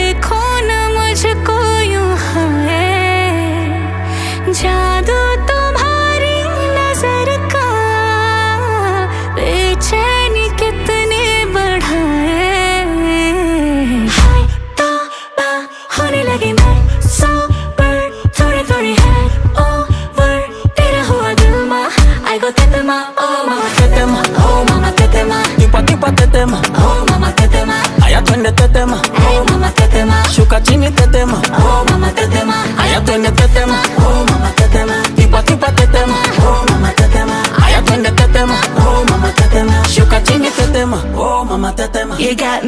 देखो न मुझको यूं है, जादू तुम्हारी नजर का बेचैनी कितने बढ़ाए। हाय तौबा होने लगी मैं सोबर, थोड़ी थोड़ी है ओवर, तेरा हुआ दिल मा I go tetema, oh mama tetema, oh mama tetema, Tipa tetema, oh mama tetema, aya twende tetema, hey mama tetema, shuka chini tetema, oh mama tetema, aya twende tetema, oh mama tetema, tipa tetema, oh mama tetema, aya twende tetema, oh mama tetema. shuka chini tetema, oh mama tetema. You got